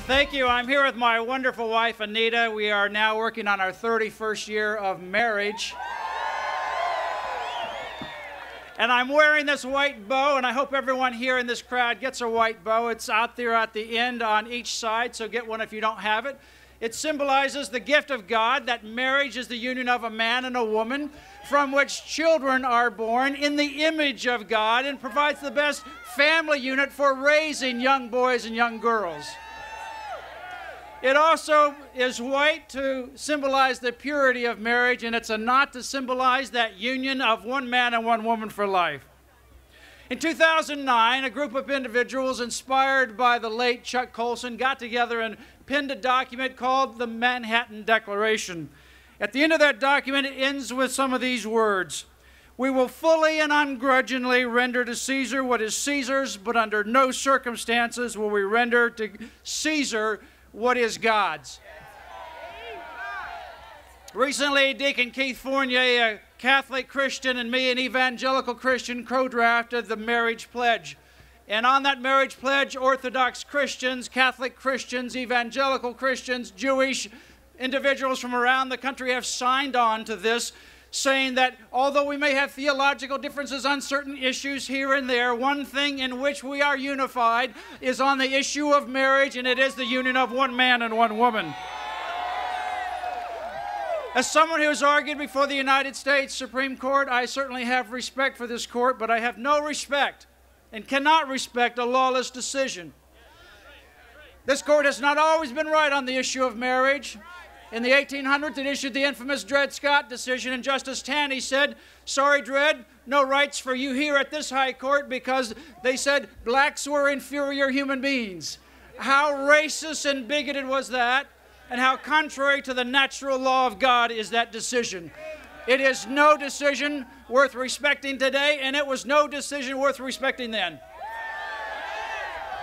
Thank you. I'm here with my wonderful wife, Anita. We are now working on our 31st year of marriage. And I'm wearing this white bow, and I hope everyone here in this crowd gets a white bow. It's out there at the end on each side, so get one if you don't have it. It symbolizes the gift of God, that marriage is the union of a man and a woman, from which children are born in the image of God, and provides the best family unit for raising young boys and young girls. It also is white to symbolize the purity of marriage, and it's a knot to symbolize that union of one man and one woman for life. In 2009, a group of individuals inspired by the late Chuck Colson got together and penned a document called the Manhattan Declaration. At the end of that document, it ends with some of these words: "We will fully and ungrudgingly render to Caesar what is Caesar's, but under no circumstances will we render to Caesar what is God's." Recently, Deacon Keith Fournier, a Catholic Christian, and me, an evangelical Christian, co-drafted the marriage pledge. And on that marriage pledge, Orthodox Christians, Catholic Christians, evangelical Christians, Jewish individuals from around the country have signed on to this, saying that although we may have theological differences on certain issues here and there, one thing in which we are unified is on the issue of marriage, and it is the union of one man and one woman. As someone who has argued before the United States Supreme Court, I certainly have respect for this court, but I have no respect and cannot respect a lawless decision. This court has not always been right on the issue of marriage. In the 1800s, it issued the infamous Dred Scott decision, and Justice Taney said, "Sorry, Dred, no rights for you here at this high court," because they said blacks were inferior human beings. How racist and bigoted was that, and how contrary to the natural law of God is that decision. It is no decision worth respecting today, and it was no decision worth respecting then.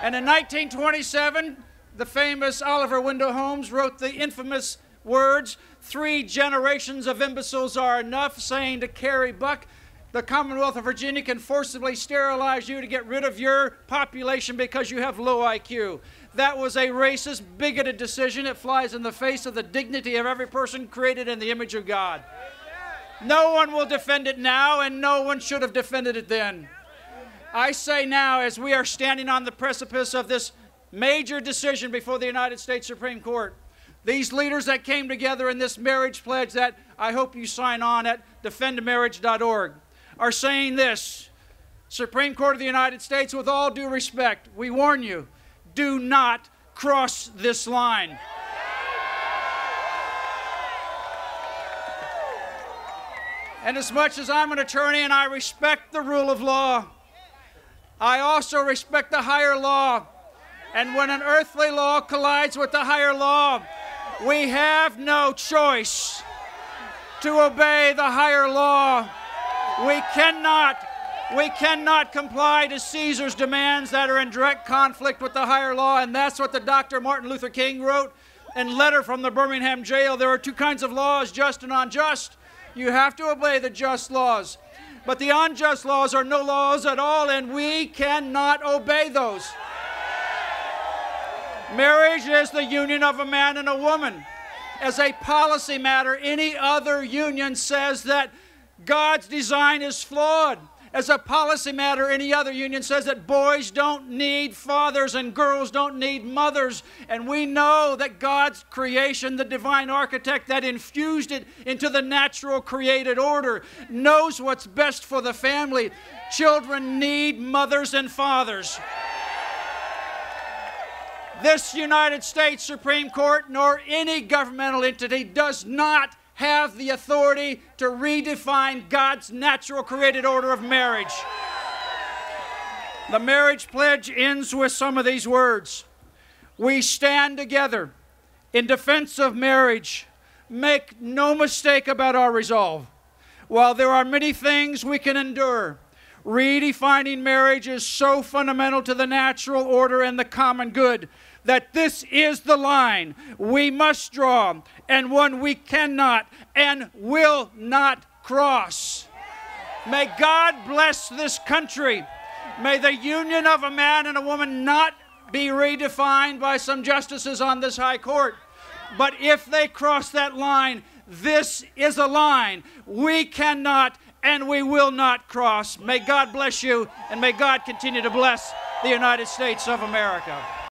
And in 1927, the famous Oliver Wendell Holmes wrote the infamous words, "3 generations of imbeciles are enough," saying to Carrie Buck, "The Commonwealth of Virginia can forcibly sterilize you to get rid of your population because you have low IQ." That was a racist, bigoted decision. It flies in the face of the dignity of every person created in the image of God. No one will defend it now, and no one should have defended it then. I say now, as we are standing on the precipice of this major decision before the United States Supreme Court, these leaders that came together in this marriage pledge that I hope you sign on at defendmarriage.org are saying this: Supreme Court of the United States, with all due respect, we warn you, do not cross this line. And as much as I'm an attorney and I respect the rule of law, I also respect the higher law. And when an earthly law collides with the higher law, we have no choice to obey the higher law. We cannot comply to Caesar's demands that are in direct conflict with the higher law, and that's what the Dr. Martin Luther King wrote in a letter from the Birmingham jail. There are 2 kinds of laws, just and unjust. You have to obey the just laws, but the unjust laws are no laws at all, and we cannot obey those. Marriage is the union of a man and a woman. As a policy matter, any other union says that God's design is flawed. As a policy matter, any other union says that boys don't need fathers and girls don't need mothers. And we know that God's creation, the divine architect that infused it into the natural created order, knows what's best for the family. Children need mothers and fathers. This United States Supreme Court, nor any governmental entity, does not have the authority to redefine God's natural created order of marriage. The marriage pledge ends with some of these words: "We stand together in defense of marriage. Make no mistake about our resolve. While there are many things we can endure, redefining marriage is so fundamental to the natural order and the common good that this is the line we must draw, and one we cannot and will not cross." May God bless this country. May the union of a man and a woman not be redefined by some justices on this high court. But if they cross that line, this is a line we cannot and we will not cross. May God bless you, and may God continue to bless the United States of America.